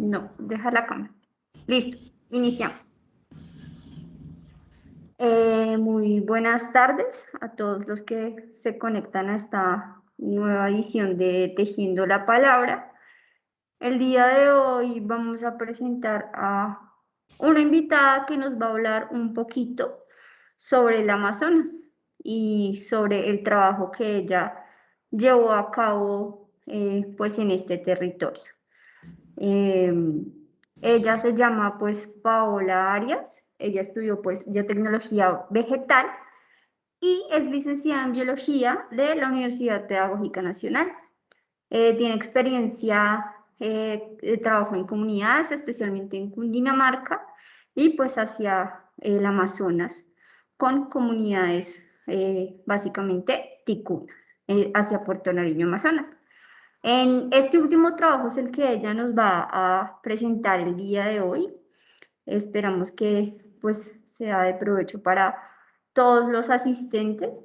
No, deja la cámara. Listo, iniciamos. Muy buenas tardes a todos los que se conectan a esta nueva edición de Tejiendo la Palabra. El día de hoy vamos a presentar a una invitada que nos va a hablar un poquito sobre el Amazonas y sobre el trabajo que ella llevó a cabo pues en este territorio. Ella se llama pues Paola Arias, ella estudió pues biotecnología vegetal y es licenciada en biología de la Universidad Pedagógica Nacional. Tiene experiencia de trabajo en comunidades, especialmente en Cundinamarca y pues hacia el Amazonas con comunidades básicamente ticunas, hacia Puerto Nariño, Amazonas. En este último trabajo es el que ella nos va a presentar el día de hoy. Esperamos que pues sea de provecho para todos los asistentes.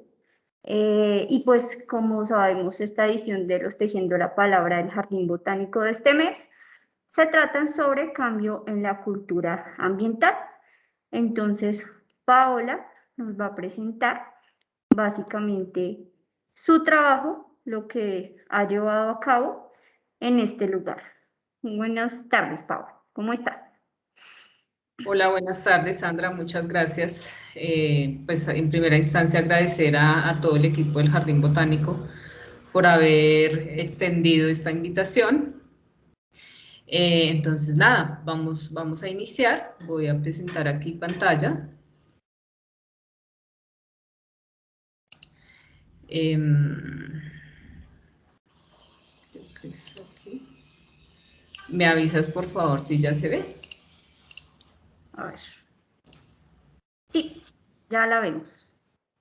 Y pues como sabemos, esta edición de los Tejiendo la Palabra del Jardín Botánico de este mes se tratan sobre cambio en la cultura ambiental. Entonces, Paola nos va a presentar básicamente su trabajo, lo que ha llevado a cabo en este lugar. Buenas tardes, Paola. ¿Cómo estás? Hola, buenas tardes, Sandra. Muchas gracias. Pues en primera instancia agradecer a todo el equipo del Jardín Botánico por haber extendido esta invitación. Entonces, nada, vamos a iniciar. Voy a presentar aquí pantalla. Creo que es aquí. ¿Me avisas, por favor, si ya se ve? A ver. Sí, ya la vemos.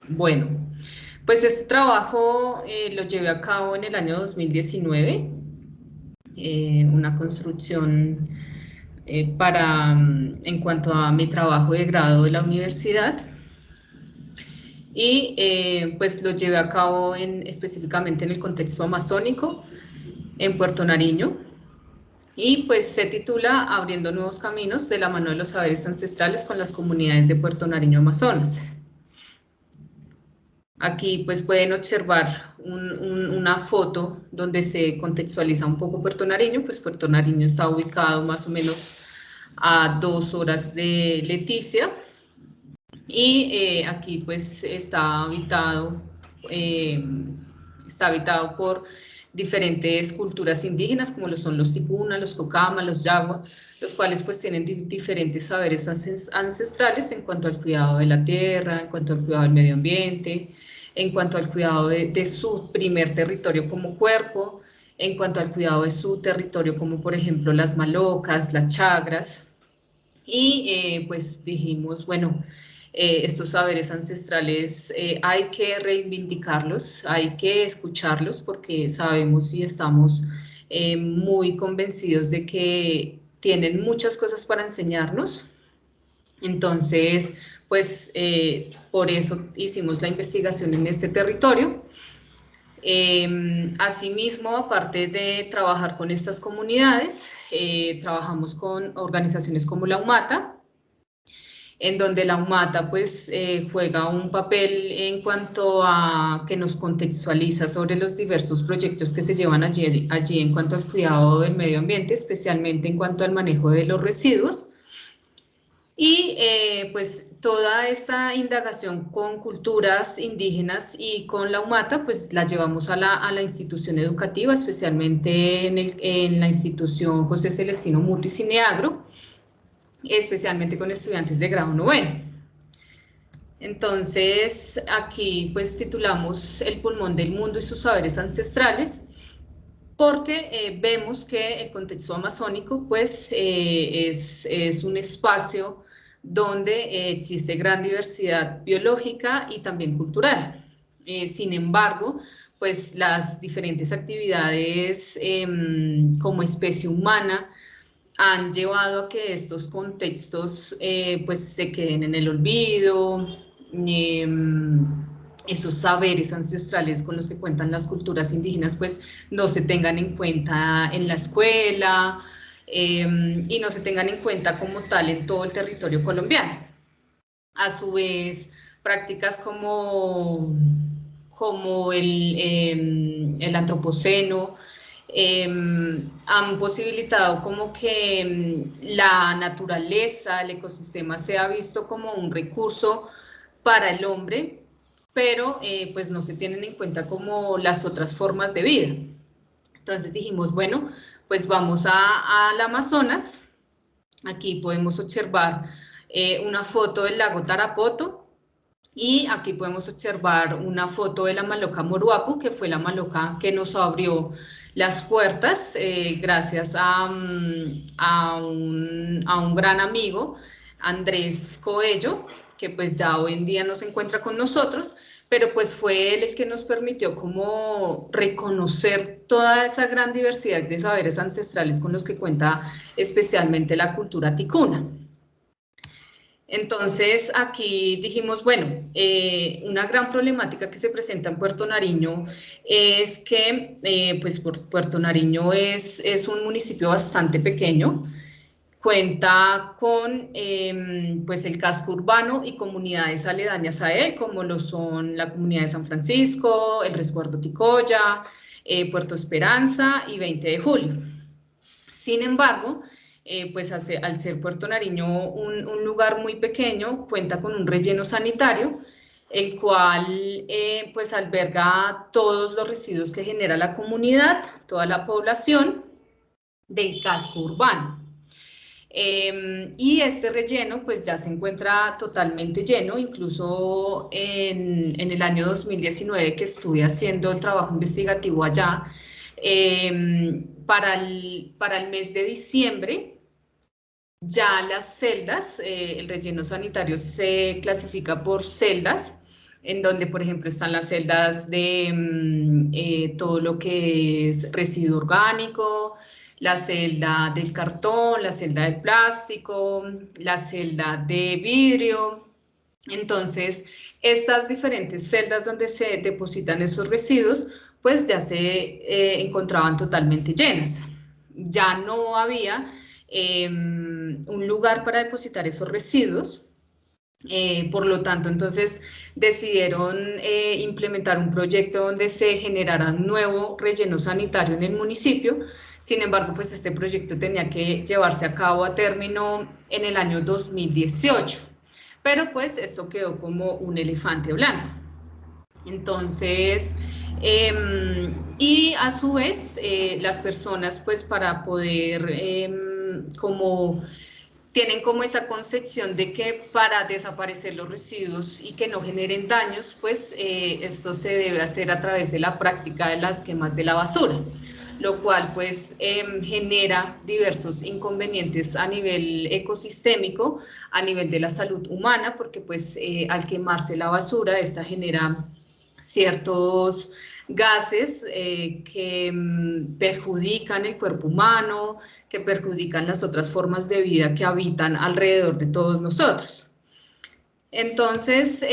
Bueno, pues este trabajo lo llevé a cabo en el año 2019. Una construcción en cuanto a mi trabajo de grado de la universidad, y pues lo llevé a cabo específicamente en el contexto amazónico, en Puerto Nariño, y pues se titula Abriendo nuevos caminos de la mano de los saberes ancestrales con las comunidades de Puerto Nariño, Amazonas. Aquí pues pueden observar una foto donde se contextualiza un poco Puerto Nariño. Pues Puerto Nariño está ubicado más o menos a 2 horas de Leticia, y aquí pues eh, está habitado por diferentes culturas indígenas, como lo son los ticuna, los cocama, los yagua, los cuales pues tienen diferentes saberes ancestrales en cuanto al cuidado de la tierra, en cuanto al cuidado del medio ambiente, en cuanto al cuidado de su primer territorio como cuerpo, en cuanto al cuidado de su territorio como por ejemplo las malocas, las chagras. Y pues dijimos, bueno, estos saberes ancestrales hay que reivindicarlos, hay que escucharlos, porque sabemos y estamos muy convencidos de que tienen muchas cosas para enseñarnos. Entonces, pues por eso hicimos la investigación en este territorio. Asimismo, aparte de trabajar con estas comunidades, trabajamos con organizaciones como la UMATA, en donde la UMATA pues juega un papel en cuanto a que nos contextualiza sobre los diversos proyectos que se llevan allí en cuanto al cuidado del medio ambiente, especialmente en cuanto al manejo de los residuos. Y pues toda esta indagación con culturas indígenas y con la UMATA pues la llevamos a la institución educativa, especialmente en la institución José Celestino Mutis Cineagro, especialmente con estudiantes de grado noveno. Entonces aquí pues titulamos El pulmón del mundo y sus saberes ancestrales, porque vemos que el contexto amazónico pues es un espacio donde existe gran diversidad biológica y también cultural. Sin embargo, pues las diferentes actividades como especie humana han llevado a que estos contextos pues se queden en el olvido. Esos saberes ancestrales con los que cuentan las culturas indígenas pues no se tengan en cuenta en la escuela, y no se tengan en cuenta como tal en todo el territorio colombiano. A su vez, prácticas como el antropoceno, han posibilitado como que la naturaleza, el ecosistema sea visto como un recurso para el hombre, pero pues no se tienen en cuenta como las otras formas de vida. Entonces dijimos, bueno, pues vamos al Amazonas. Aquí podemos observar una foto del lago Tarapoto, y aquí podemos observar una foto de la maloca Moruapu, que fue la maloca que nos abrió las puertas gracias a un gran amigo, Andrés Coello, que pues ya hoy en día no se encuentra con nosotros, pero pues fue él el que nos permitió como reconocer toda esa gran diversidad de saberes ancestrales con los que cuenta especialmente la cultura ticuna. Entonces, aquí dijimos, bueno, una gran problemática que se presenta en Puerto Nariño es que pues Puerto Nariño es un municipio bastante pequeño, cuenta con pues el casco urbano y comunidades aledañas a él, como lo son la comunidad de San Francisco, el Resguardo Ticoya, Puerto Esperanza y 20 de Julio. Sin embargo, pues al ser Puerto Nariño un lugar muy pequeño, cuenta con un relleno sanitario, el cual pues alberga todos los residuos que genera la comunidad, toda la población del casco urbano. Y este relleno pues ya se encuentra totalmente lleno, incluso en el año 2019 que estuve haciendo el trabajo investigativo allá, para el mes de diciembre, ya las celdas, el relleno sanitario se clasifica por celdas, en donde, por ejemplo, están las celdas de todo lo que es residuo orgánico, la celda del cartón, la celda del plástico, la celda de vidrio. Entonces, estas diferentes celdas donde se depositan esos residuos, pues ya se encontraban totalmente llenas. Ya no había un lugar para depositar esos residuos. Por lo tanto, entonces decidieron implementar un proyecto donde se generara un nuevo relleno sanitario en el municipio. Sin embargo, pues este proyecto tenía que llevarse a cabo a término en el año 2018, pero pues esto quedó como un elefante blanco. Entonces, y a su vez, las personas pues para poder como tienen como esa concepción de que para desaparecer los residuos y que no generen daños, pues esto se debe hacer a través de la práctica de las quemas de la basura, lo cual pues genera diversos inconvenientes a nivel ecosistémico, a nivel de la salud humana, porque pues al quemarse la basura, esta genera ciertos gases que perjudican el cuerpo humano, que perjudican las otras formas de vida que habitan alrededor de todos nosotros. Entonces,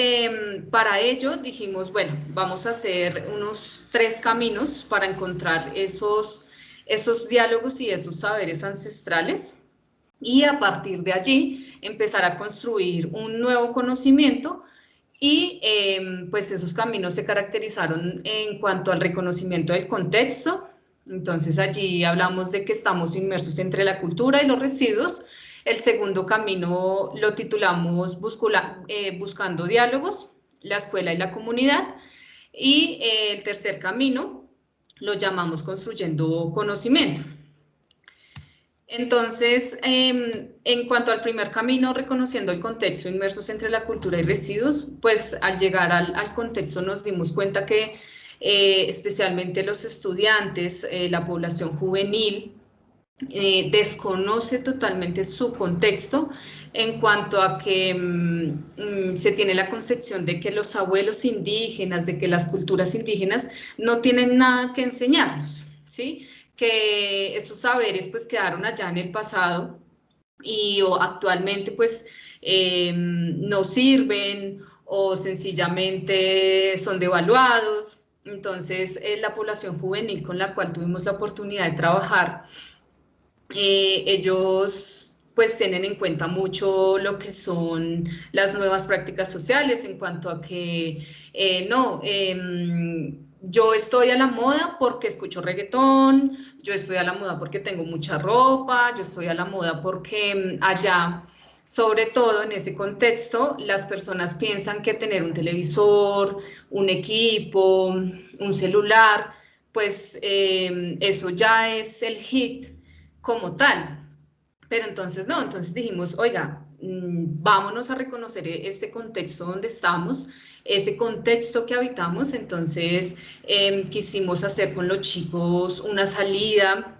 para ello dijimos, bueno, vamos a hacer unos 3 caminos para encontrar esos diálogos y esos saberes ancestrales, y a partir de allí empezar a construir un nuevo conocimiento. Y pues esos caminos se caracterizaron en cuanto al reconocimiento del contexto. Entonces allí hablamos de que estamos inmersos entre la cultura y los residuos. El segundo camino lo titulamos Buscando diálogos, la escuela y la comunidad. Y el tercer camino lo llamamos Construyendo conocimiento. Entonces, en cuanto al primer camino, reconociendo el contexto, inmersos entre la cultura y residuos, pues al llegar al contexto nos dimos cuenta que especialmente los estudiantes, la población juvenil, desconoce totalmente su contexto en cuanto a que se tiene la concepción de que los abuelos indígenas, de que las culturas indígenas no tienen nada que enseñarnos, ¿sí? Que esos saberes pues quedaron allá en el pasado y o actualmente pues no sirven o sencillamente son devaluados. Entonces la población juvenil con la cual tuvimos la oportunidad de trabajar ellos pues tienen en cuenta mucho lo que son las nuevas prácticas sociales en cuanto a que yo estoy a la moda porque escucho reggaetón, yo estoy a la moda porque tengo mucha ropa, yo estoy a la moda porque allá, sobre todo en ese contexto, las personas piensan que tener un televisor, un equipo, un celular, pues eso ya es el hit como tal. Pero entonces no, entonces dijimos, oiga, vámonos a reconocer este contexto donde estamos, ese contexto que habitamos, entonces quisimos hacer con los chicos una salida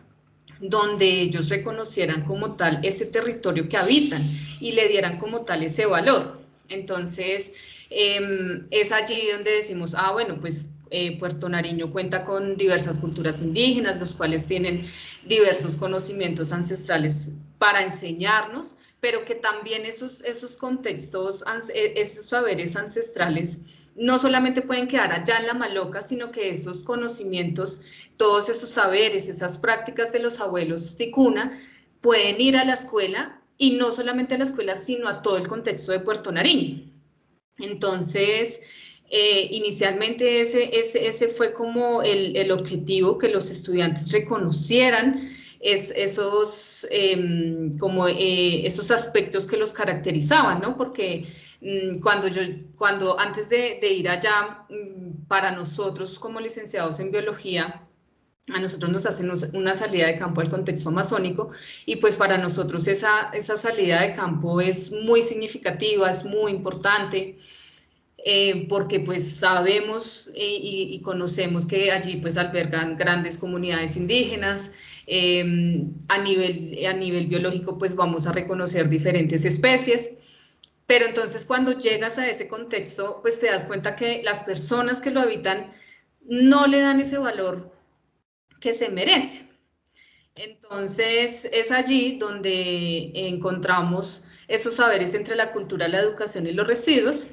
donde ellos reconocieran como tal ese territorio que habitan y le dieran como tal ese valor. Entonces, es allí donde decimos, ah, bueno, pues Puerto Nariño cuenta con diversas culturas indígenas, los cuales tienen diversos conocimientos ancestrales para enseñarnos, pero que también esos contextos, esos saberes ancestrales, no solamente pueden quedar allá en la maloca, sino que esos conocimientos, todos esos saberes, esas prácticas de los abuelos ticuna, pueden ir a la escuela y no solamente a la escuela, sino a todo el contexto de Puerto Nariño. Entonces, inicialmente ese fue como el objetivo, que los estudiantes reconocieran esos aspectos que los caracterizaban, ¿no? Porque cuando antes de ir allá, para nosotros como licenciados en biología, a nosotros nos hacen una salida de campo al contexto amazónico y pues para nosotros esa salida de campo es muy significativa, es muy importante. Porque pues sabemos y conocemos que allí pues albergan grandes comunidades indígenas. A nivel biológico pues vamos a reconocer diferentes especies, pero entonces cuando llegas a ese contexto pues te das cuenta que las personas que lo habitan no le dan ese valor que se merece. Entonces es allí donde encontramos esos saberes entre la cultura, la educación y los residuos,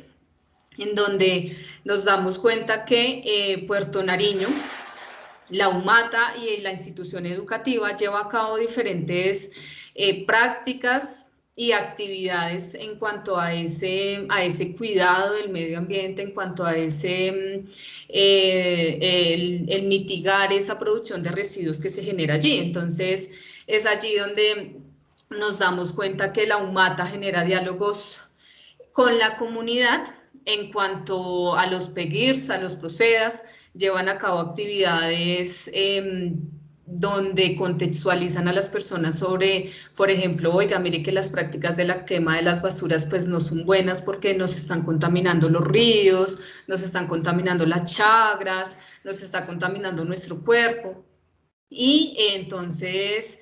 en donde nos damos cuenta que Puerto Nariño, la UMATA y la institución educativa lleva a cabo diferentes prácticas y actividades en cuanto a ese cuidado del medio ambiente, en cuanto a el mitigar esa producción de residuos que se genera allí. Entonces, es allí donde nos damos cuenta que la UMATA genera diálogos con la comunidad en cuanto a los PEGIRS, a los PROCEDAS, llevan a cabo actividades donde contextualizan a las personas sobre, por ejemplo, oiga, mire que las prácticas de la quema de las basuras pues no son buenas porque nos están contaminando los ríos, nos están contaminando las chagras, nos está contaminando nuestro cuerpo. Y entonces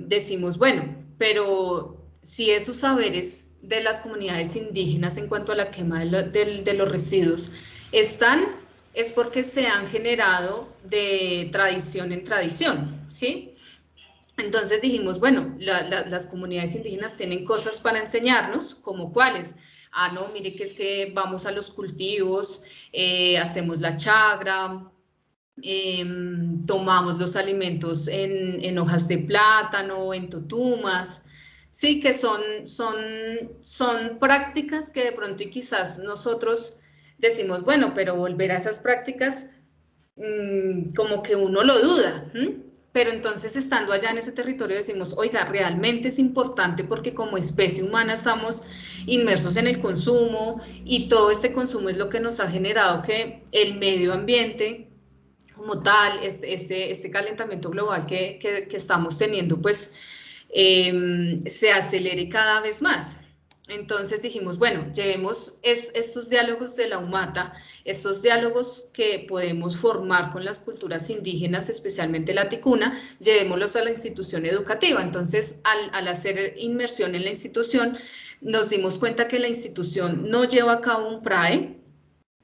decimos, bueno, pero si esos saberes de las comunidades indígenas en cuanto a la quema de los residuos están, es porque se han generado de tradición en tradición, ¿sí? Entonces dijimos, bueno, las comunidades indígenas tienen cosas para enseñarnos, como cuáles. Ah, no, mire que es que vamos a los cultivos, hacemos la chagra, tomamos los alimentos en hojas de plátano, en totumas, sí, que son prácticas que de pronto y quizás nosotros decimos, bueno, pero volver a esas prácticas, como que uno lo duda, pero entonces estando allá en ese territorio decimos, oiga, realmente es importante porque como especie humana estamos inmersos en el consumo y todo este consumo es lo que nos ha generado que el medio ambiente como tal, este calentamiento global que estamos teniendo, pues se acelere cada vez más. Entonces dijimos, bueno, llevemos estos diálogos de la UMATA, estos diálogos que podemos formar con las culturas indígenas, especialmente la ticuna, llevémoslos a la institución educativa. Entonces, al hacer inmersión en la institución, nos dimos cuenta que la institución no lleva a cabo un PRAE.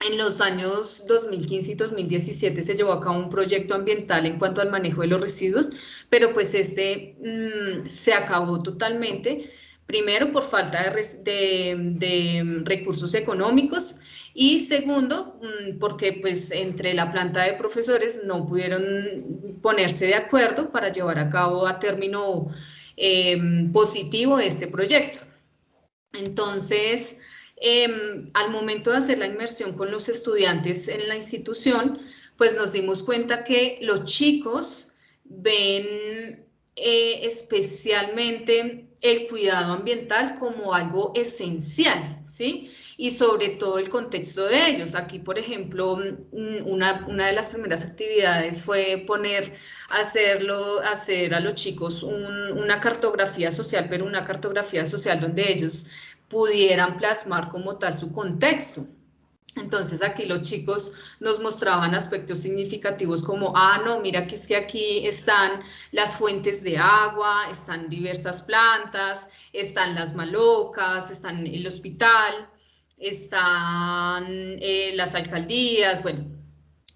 En los años 2015 y 2017 se llevó a cabo un proyecto ambiental en cuanto al manejo de los residuos, pero pues se acabó totalmente, Primero, por falta de recursos económicos y segundo, porque pues entre la planta de profesores no pudieron ponerse de acuerdo para llevar a cabo a término positivo este proyecto. Entonces, al momento de hacer la inmersión con los estudiantes en la institución, pues nos dimos cuenta que los chicos ven especialmente el cuidado ambiental como algo esencial, ¿sí? Y sobre todo el contexto de ellos. Aquí, por ejemplo, una de las primeras actividades fue hacer a los chicos una cartografía social, pero una cartografía social donde ellos pudieran plasmar como tal su contexto. Entonces aquí los chicos nos mostraban aspectos significativos como, no, mira que es que aquí están las fuentes de agua, están diversas plantas, están las malocas, están el hospital, están las alcaldías, bueno,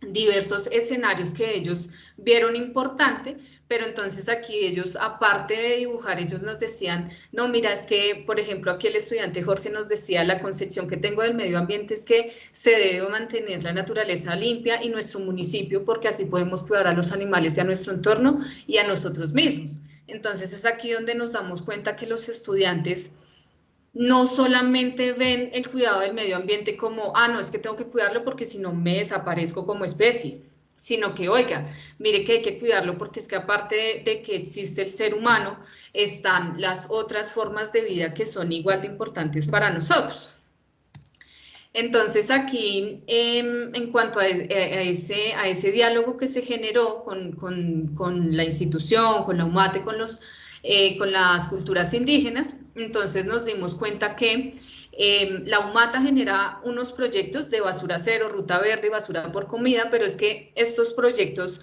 diversos escenarios que ellos vieron importante, pero entonces aquí ellos, aparte de dibujar, ellos nos decían, no, mira, es que, por ejemplo, aquí el estudiante Jorge nos decía, la concepción que tengo del medio ambiente es que se debe mantener la naturaleza limpia y nuestro municipio, porque así podemos cuidar a los animales y a nuestro entorno y a nosotros mismos. Entonces es aquí donde nos damos cuenta que los estudiantes no solamente ven el cuidado del medio ambiente como, no, es que tengo que cuidarlo porque si no me desaparezco como especie, sino que, oiga, mire que hay que cuidarlo porque es que aparte de que existe el ser humano, están las otras formas de vida que son igual de importantes para nosotros. Entonces aquí, en cuanto a ese diálogo que se generó con la institución, con la UMATE, con las culturas indígenas, entonces nos dimos cuenta que la UMATA genera unos proyectos de basura cero, ruta verde, basura por comida, pero es que estos proyectos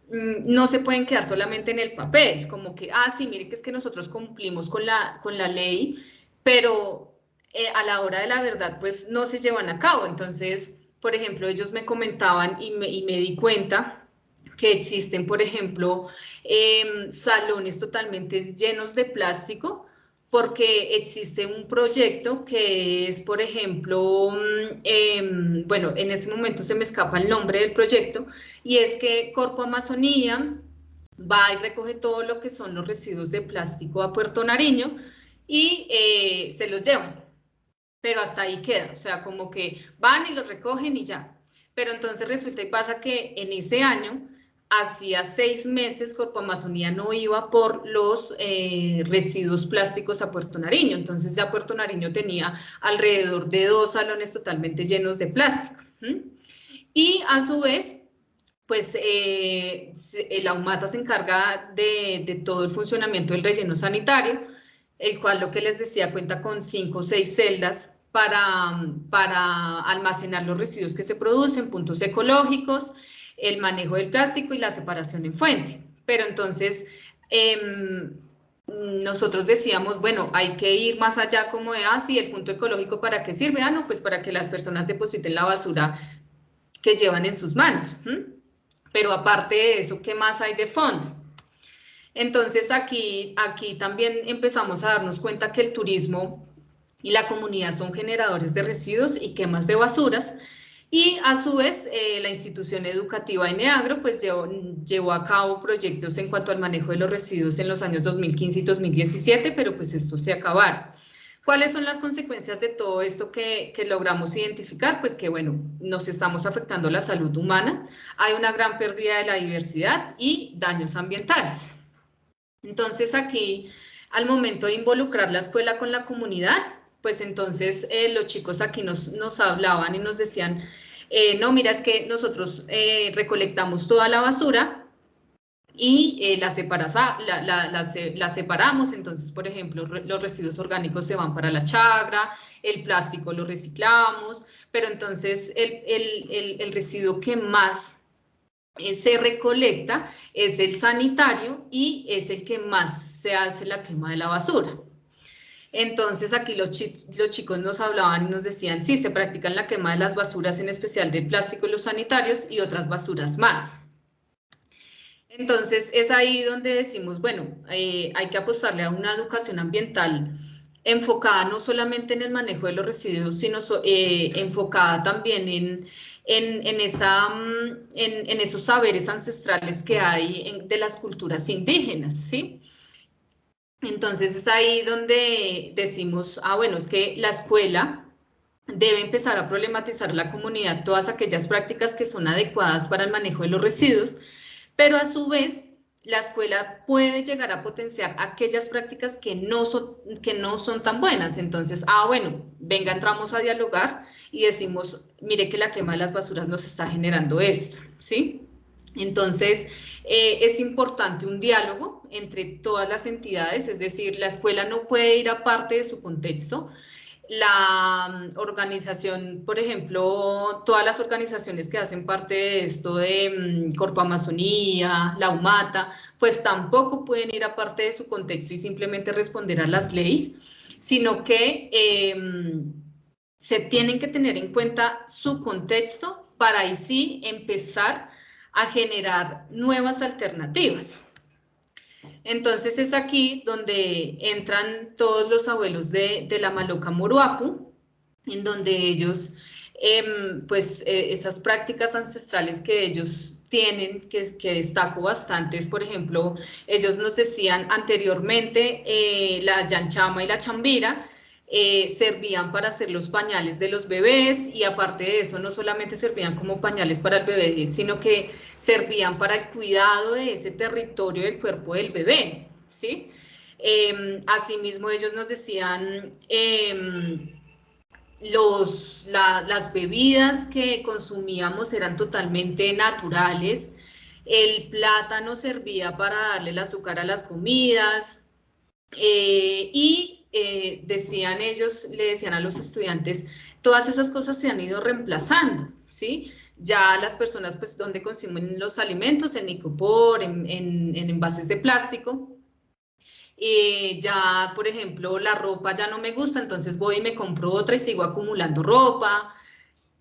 no se pueden quedar solamente en el papel, como que, sí, mire que es que nosotros cumplimos con la ley, pero a la hora de la verdad, pues no se llevan a cabo. Entonces, por ejemplo, ellos me comentaban y me di cuenta que existen, por ejemplo, salones totalmente llenos de plástico, porque existe un proyecto que es, por ejemplo, bueno, en este momento se me escapa el nombre del proyecto, y es que Corpo Amazonía va y recoge todo lo que son los residuos de plástico a Puerto Nariño y se los llevan, pero hasta ahí queda, o sea, como que van y los recogen y ya. Pero entonces resulta y pasa que en ese año, hacía 6 meses, Corpo Amazonía no iba por los residuos plásticos a Puerto Nariño, entonces ya Puerto Nariño tenía alrededor de 2 salones totalmente llenos de plástico. Y a su vez, pues la UMATA se encarga de todo el funcionamiento del relleno sanitario, el cual, lo que les decía, cuenta con 5 o 6 celdas para almacenar los residuos que se producen, puntos ecológicos, el manejo del plástico y la separación en fuente. Pero entonces, nosotros decíamos, bueno, hay que ir más allá como de, sí, el punto ecológico, ¿para qué sirve? No, pues para que las personas depositen la basura que llevan en sus manos. Pero aparte de eso, ¿qué más hay de fondo? Entonces aquí también empezamos a darnos cuenta que el turismo y la comunidad son generadores de residuos y quemas de basuras, y a su vez la institución educativa Eneagro pues llevó a cabo proyectos en cuanto al manejo de los residuos en los años 2015 y 2017, pero pues estos se acabaron. ¿Cuáles son las consecuencias de todo esto que logramos identificar? Pues que, bueno, nos estamos afectando la salud humana, hay una gran pérdida de la diversidad y daños ambientales. Entonces aquí, al momento de involucrar la escuela con la comunidad, pues entonces los chicos aquí nos hablaban y nos decían, no, mira, es que nosotros recolectamos toda la basura y la separamos. Entonces, por ejemplo, los residuos orgánicos se van para la chagra, el plástico lo reciclamos, pero entonces el residuo que más se recolecta es el sanitario y es el que más se hace la quema de la basura. Entonces aquí los chicos nos hablaban y nos decían, sí, se practican la quema de las basuras, en especial del plástico y los sanitarios y otras basuras más. Entonces es ahí donde decimos, bueno, hay que apostarle a una educación ambiental enfocada no solamente en el manejo de los residuos, sino enfocada también en esos saberes ancestrales que hay de las culturas indígenas, ¿sí? Entonces es ahí donde decimos, bueno, es que la escuela debe empezar a problematizar la comunidad todas aquellas prácticas que son adecuadas para el manejo de los residuos, pero a su vez la escuela puede llegar a potenciar aquellas prácticas que no son tan buenas. Entonces, bueno, venga, entramos a dialogar y decimos, mire que la quema de las basuras nos está generando esto, ¿sí? Entonces, es importante un diálogo entre todas las entidades, es decir, la escuela no puede ir aparte de su contexto. La organización, por ejemplo, todas las organizaciones que hacen parte de esto de Corpo Amazonía, la UMATA, pues tampoco pueden ir aparte de su contexto y simplemente responder a las leyes, sino que se tienen que tener en cuenta su contexto para ahí sí empezar a generar nuevas alternativas. Entonces es aquí donde entran todos los abuelos de la Maloca Moruapu, en donde ellos, esas prácticas ancestrales que ellos tienen, que destaco bastante, es por ejemplo, ellos nos decían anteriormente, la yanchama y la chambira, servían para hacer los pañales de los bebés y aparte de eso no solamente servían como pañales para el bebé, sino que servían para el cuidado de ese territorio del cuerpo del bebé, ¿sí? Asimismo ellos nos decían las bebidas que consumíamos eran totalmente naturales, el plátano servía para darle el azúcar a las comidas, decían ellos, le decían a los estudiantes, todas esas cosas se han ido reemplazando, ¿sí? Ya las personas, pues, donde consumen los alimentos, en icopor, en envases de plástico, ya, por ejemplo, la ropa ya no me gusta, entonces voy y me compro otra y sigo acumulando ropa.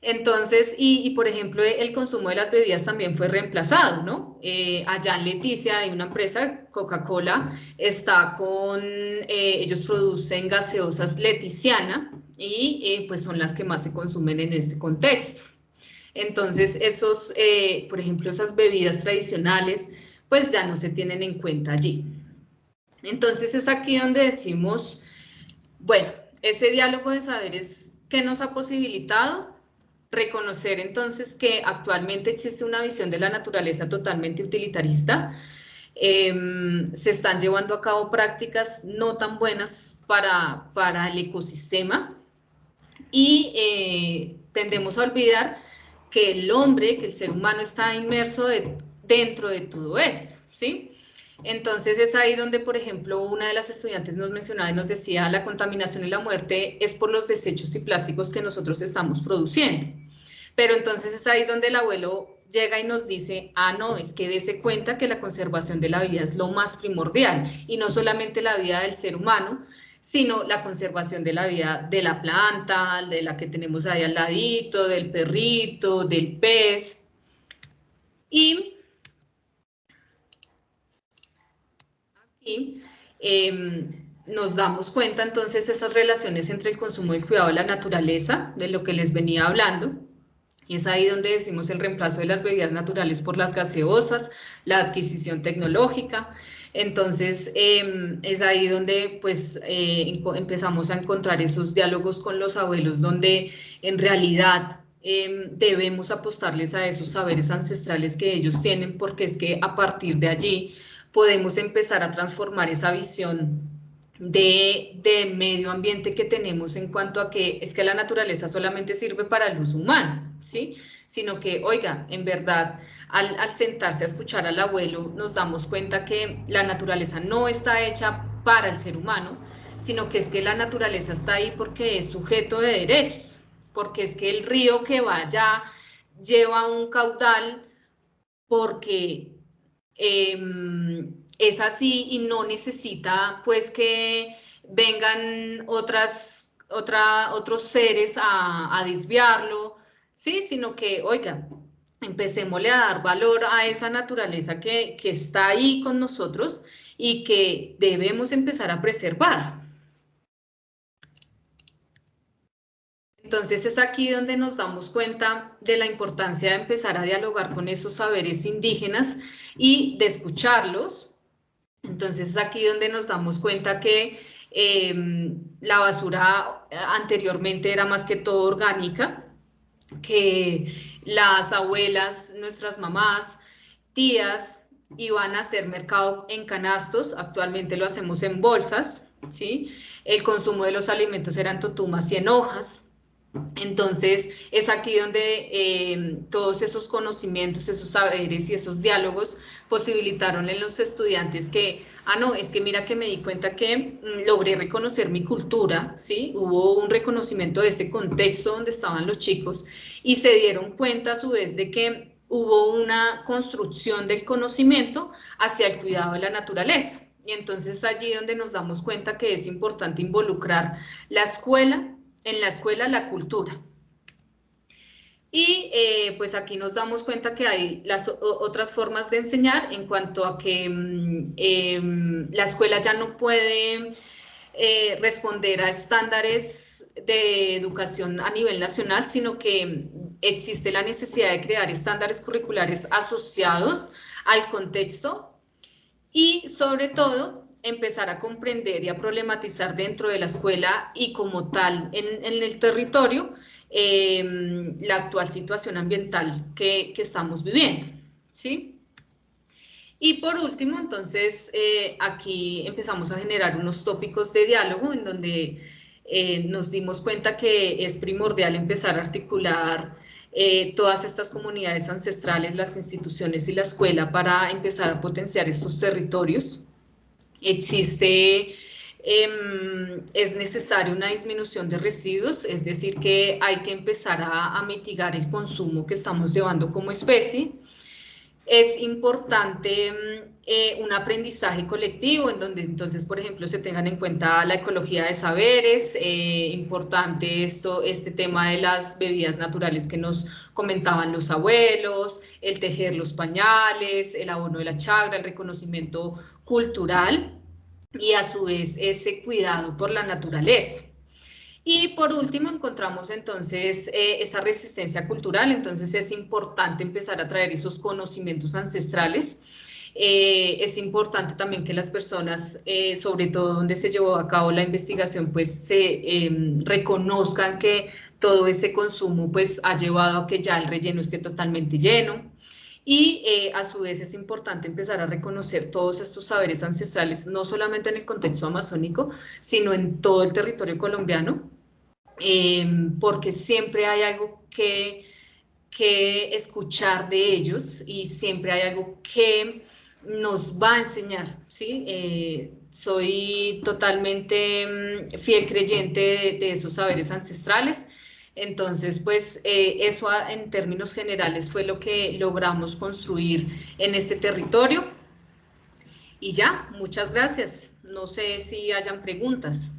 Entonces, por ejemplo, el consumo de las bebidas también fue reemplazado, ¿no? Allá en Leticia hay una empresa, Coca-Cola, ellos producen gaseosas Leticiana y pues son las que más se consumen en este contexto. Entonces, por ejemplo, esas bebidas tradicionales, pues ya no se tienen en cuenta allí. Entonces es aquí donde decimos, bueno, ese diálogo de saberes que nos ha posibilitado reconocer entonces que actualmente existe una visión de la naturaleza totalmente utilitarista, se están llevando a cabo prácticas no tan buenas para el ecosistema y tendemos a olvidar que el hombre, que el ser humano está inmerso dentro de todo esto, ¿sí? Entonces es ahí donde, por ejemplo, una de las estudiantes nos mencionaba y nos decía, la contaminación y la muerte es por los desechos y plásticos que nosotros estamos produciendo. Pero entonces es ahí donde el abuelo llega y nos dice, no, es que dése cuenta que la conservación de la vida es lo más primordial y no solamente la vida del ser humano, sino la conservación de la vida de la planta, de la que tenemos ahí al ladito, del perrito, del pez. Y aquí nos damos cuenta entonces de esas relaciones entre el consumo y el cuidado de la naturaleza, de lo que les venía hablando. Y es ahí donde decimos el reemplazo de las bebidas naturales por las gaseosas, la adquisición tecnológica. Entonces, es ahí donde pues empezamos a encontrar esos diálogos con los abuelos, donde en realidad debemos apostarles a esos saberes ancestrales que ellos tienen, porque es que a partir de allí podemos empezar a transformar esa visión de medio ambiente que tenemos en cuanto a que es que la naturaleza solamente sirve para el uso humano, ¿sí? Sino que, oiga, en verdad, al sentarse a escuchar al abuelo, nos damos cuenta que la naturaleza no está hecha para el ser humano, sino que es que la naturaleza está ahí porque es sujeto de derechos, porque es que el río que va allá lleva un caudal porque es así y no necesita pues que vengan otros seres a desviarlo, ¿sí? Sino que, oiga, empecémosle a dar valor a esa naturaleza que está ahí con nosotros y que debemos empezar a preservar. Entonces es aquí donde nos damos cuenta de la importancia de empezar a dialogar con esos saberes indígenas y de escucharlos. Entonces es aquí donde nos damos cuenta que la basura anteriormente era más que todo orgánica, que las abuelas, nuestras mamás, tías, iban a hacer mercado en canastos, actualmente lo hacemos en bolsas, ¿sí? El consumo de los alimentos eran totumas y en hojas. Entonces, es aquí donde todos esos conocimientos, esos saberes y esos diálogos posibilitaron en los estudiantes que, no, es que mira que me di cuenta que logré reconocer mi cultura, ¿sí? Hubo un reconocimiento de ese contexto donde estaban los chicos y se dieron cuenta a su vez de que hubo una construcción del conocimiento hacia el cuidado de la naturaleza. Y entonces allí donde nos damos cuenta que es importante involucrar la escuela, en la escuela la cultura. Y pues aquí nos damos cuenta que hay otras formas de enseñar en cuanto a que la escuela ya no puede responder a estándares de educación a nivel nacional, sino que existe la necesidad de crear estándares curriculares asociados al contexto y sobre todo empezar a comprender y a problematizar dentro de la escuela y como tal en el territorio la actual situación ambiental que estamos viviendo, ¿sí? Y por último, entonces, aquí empezamos a generar unos tópicos de diálogo en donde nos dimos cuenta que es primordial empezar a articular todas estas comunidades ancestrales, las instituciones y la escuela para empezar a potenciar estos territorios. Existe, es necesaria una disminución de residuos, es decir, que hay que empezar a mitigar el consumo que estamos llevando como especie. Es importante un aprendizaje colectivo en donde entonces, por ejemplo, se tengan en cuenta la ecología de saberes, importante este tema de las bebidas naturales que nos comentaban los abuelos, el tejer los pañales, el abono de la chagra, el reconocimiento cultural y a su vez ese cuidado por la naturaleza. Y por último encontramos entonces esa resistencia cultural, entonces es importante empezar a traer esos conocimientos ancestrales. Es importante también que las personas, sobre todo donde se llevó a cabo la investigación, pues se reconozcan que todo ese consumo pues ha llevado a que ya el relleno esté totalmente lleno. Y a su vez es importante empezar a reconocer todos estos saberes ancestrales, no solamente en el contexto amazónico, sino en todo el territorio colombiano, porque siempre hay algo que escuchar de ellos y siempre hay algo que nos va a enseñar, ¿sí? Soy totalmente fiel creyente de esos saberes ancestrales. Entonces, pues eso en términos generales fue lo que logramos construir en este territorio. Y ya, muchas gracias. No sé si hayan preguntas.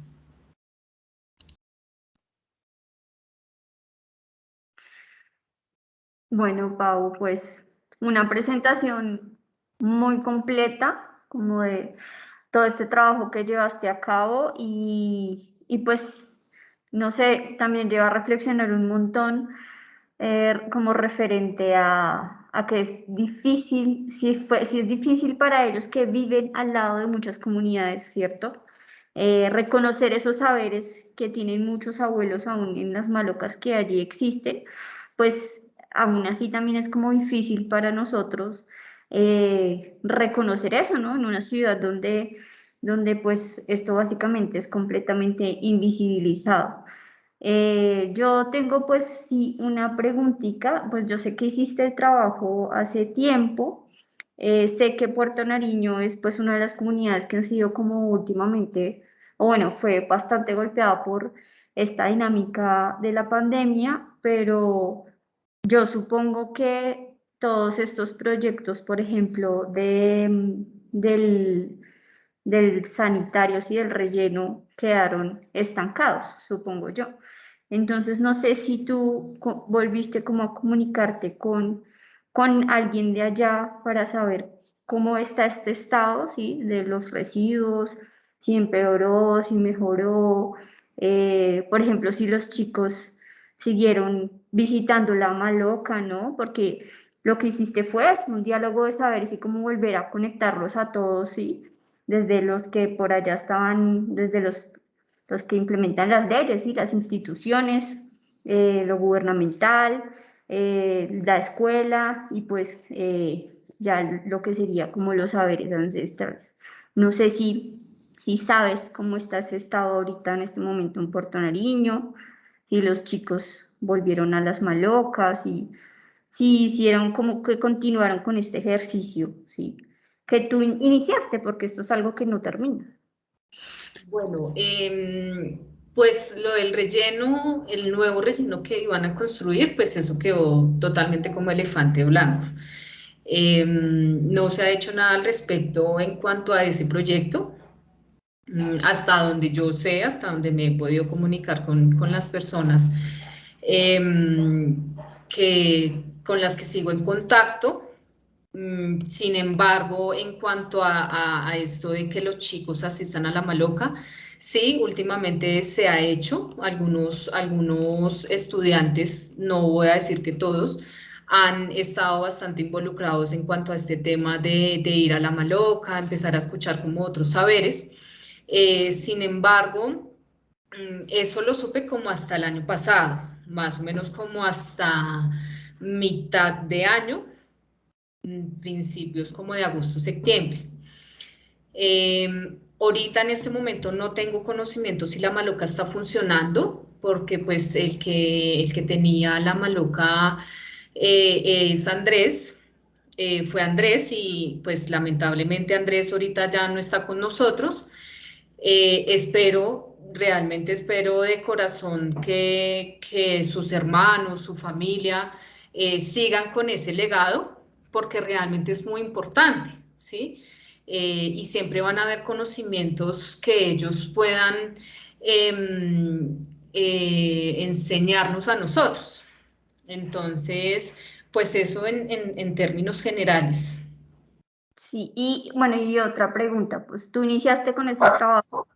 Bueno, Pau, pues una presentación muy completa, como de todo este trabajo que llevaste a cabo y pues, no sé, también lleva a reflexionar un montón como referente a que es difícil, si es difícil para ellos que viven al lado de muchas comunidades, ¿cierto? Reconocer esos saberes que tienen muchos abuelos aún en las malocas que allí existen, pues aún así también es como difícil para nosotros reconocer eso, ¿no? En una ciudad donde pues esto básicamente es completamente invisibilizado. Yo tengo pues sí una preguntita, pues yo sé que hiciste el trabajo hace tiempo, sé que Puerto Nariño es pues una de las comunidades que han sido como últimamente, o bueno, fue bastante golpeada por esta dinámica de la pandemia, pero yo supongo que todos estos proyectos, por ejemplo, del sanitarios y del relleno quedaron estancados, supongo yo. Entonces, no sé si tú volviste como a comunicarte con alguien de allá para saber cómo está este estado, ¿sí? De los residuos, si empeoró, si mejoró. Por ejemplo, si los chicos siguieron visitando la Maloca, ¿no? Porque lo que hiciste fue eso, un diálogo de saberes y cómo volver a conectarlos a todos, ¿sí? Desde los que por allá estaban, desde los que implementan las leyes y las instituciones, lo gubernamental, la escuela y pues ya lo que sería como los saberes ancestrales. No sé si sabes cómo está ese estado ahorita en este momento en Puerto Nariño, si los chicos volvieron a las malocas y si hicieron como que continuaron con este ejercicio, ¿sí? Que tú iniciaste, porque esto es algo que no termina. Bueno, pues lo del relleno, el nuevo relleno que iban a construir, pues eso quedó totalmente como elefante blanco. No se ha hecho nada al respecto en cuanto a ese proyecto. Hasta donde yo sé, hasta donde me he podido comunicar con las personas con las que sigo en contacto. Sin embargo, en cuanto a esto de que los chicos asistan a la Maloca, sí, últimamente se ha hecho. Algunos estudiantes, no voy a decir que todos, han estado bastante involucrados en cuanto a este tema de ir a la Maloca, empezar a escuchar como otros saberes. Sin embargo, eso lo supe como hasta el año pasado, más o menos como hasta mitad de año, principios como de agosto, septiembre. Ahorita en este momento no tengo conocimiento si la Maloca está funcionando, porque pues el que tenía la Maloca es Andrés, fue Andrés y pues lamentablemente Andrés ahorita ya no está con nosotros. Realmente espero de corazón que sus hermanos, su familia sigan con ese legado, porque realmente es muy importante, ¿sí? Y siempre van a haber conocimientos que ellos puedan enseñarnos a nosotros. Entonces, pues eso en términos generales. Sí, y bueno, y otra pregunta, pues tú iniciaste con este trabajo.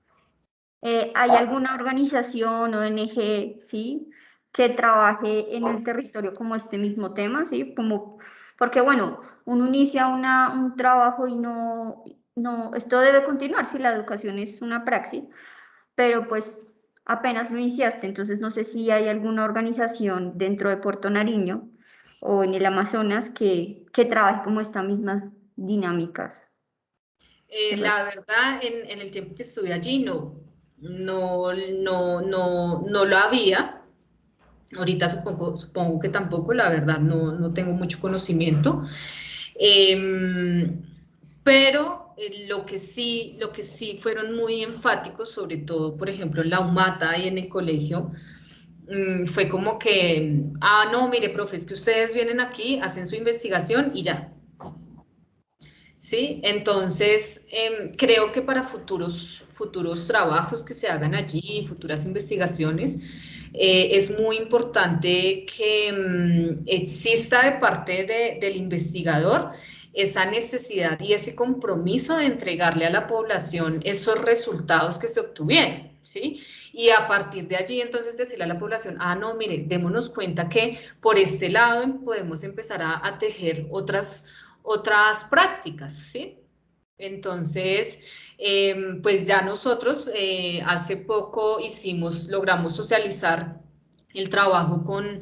¿Hay alguna organización o ONG, sí, que trabaje en el territorio como este mismo tema, sí? Como, porque bueno, uno inicia un trabajo y esto debe continuar, si la educación es una praxis, pero pues apenas lo iniciaste, entonces no sé si hay alguna organización dentro de Puerto Nariño o en el Amazonas que trabaje como estas mismas dinámicas. La verdad, en el tiempo que estuve allí, no lo había. Ahorita supongo que tampoco, la verdad, no tengo mucho conocimiento. Em, pero lo que sí fueron muy enfáticos, sobre todo, por ejemplo, en la UMATA y en el colegio, fue como que, no, mire, profe, es que ustedes vienen aquí, hacen su investigación y ya. ¿Sí? Entonces, creo que para futuros trabajos que se hagan allí, futuras investigaciones, es muy importante que exista de parte del investigador esa necesidad y ese compromiso de entregarle a la población esos resultados que se obtuvieron, ¿sí? Y a partir de allí, entonces, decirle a la población, no, mire, démonos cuenta que por este lado podemos empezar a tejer otras prácticas, ¿sí? Entonces, pues ya nosotros hace poco logramos socializar el trabajo con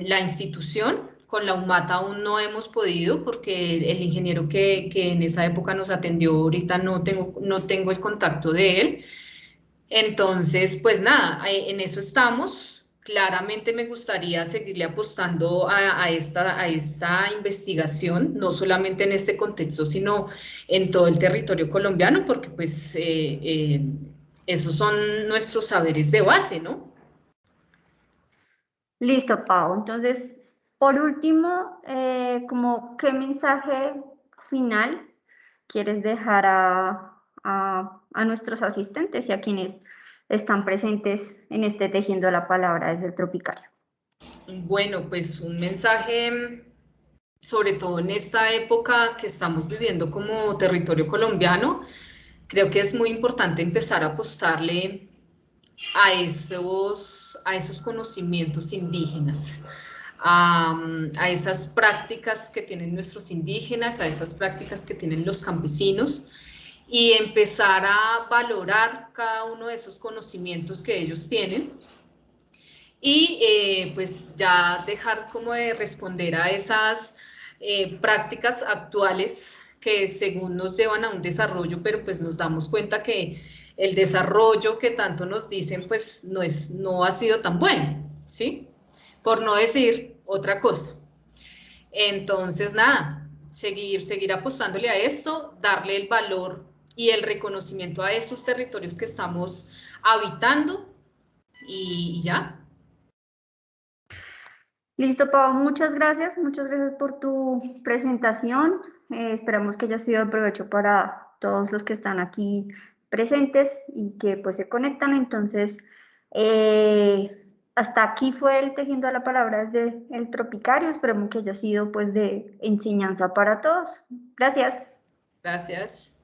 la institución. Con la UMATA aún no hemos podido porque el ingeniero que en esa época nos atendió, ahorita no tengo el contacto de él. Entonces, pues nada, en eso estamos. Claramente me gustaría seguirle apostando a esta investigación, no solamente en este contexto, sino en todo el territorio colombiano, porque pues esos son nuestros saberes de base, ¿no? Listo, Pau. Entonces, por último, como qué mensaje final quieres dejar a nuestros asistentes y a quienes están presentes en este Tejiendo la Palabra desde el Tropical. Bueno, pues un mensaje, sobre todo en esta época que estamos viviendo como territorio colombiano, creo que es muy importante empezar a apostarle a esos conocimientos indígenas, a esas prácticas que tienen nuestros indígenas, a esas prácticas que tienen los campesinos, y empezar a valorar cada uno de esos conocimientos que ellos tienen y pues ya dejar como de responder a esas prácticas actuales que según nos llevan a un desarrollo, pero pues nos damos cuenta que el desarrollo que tanto nos dicen pues no ha sido tan bueno, ¿sí? Por no decir otra cosa. Entonces, nada, seguir apostándole a esto, darle el valor y el reconocimiento a estos territorios que estamos habitando y ya. Listo, Pau, muchas gracias por tu presentación. Esperamos que haya sido de provecho para todos los que están aquí presentes y que pues se conectan. Entonces, hasta aquí fue el Tejiendo a la Palabra desde el Tropicario. Esperemos que haya sido pues de enseñanza para todos. Gracias. Gracias.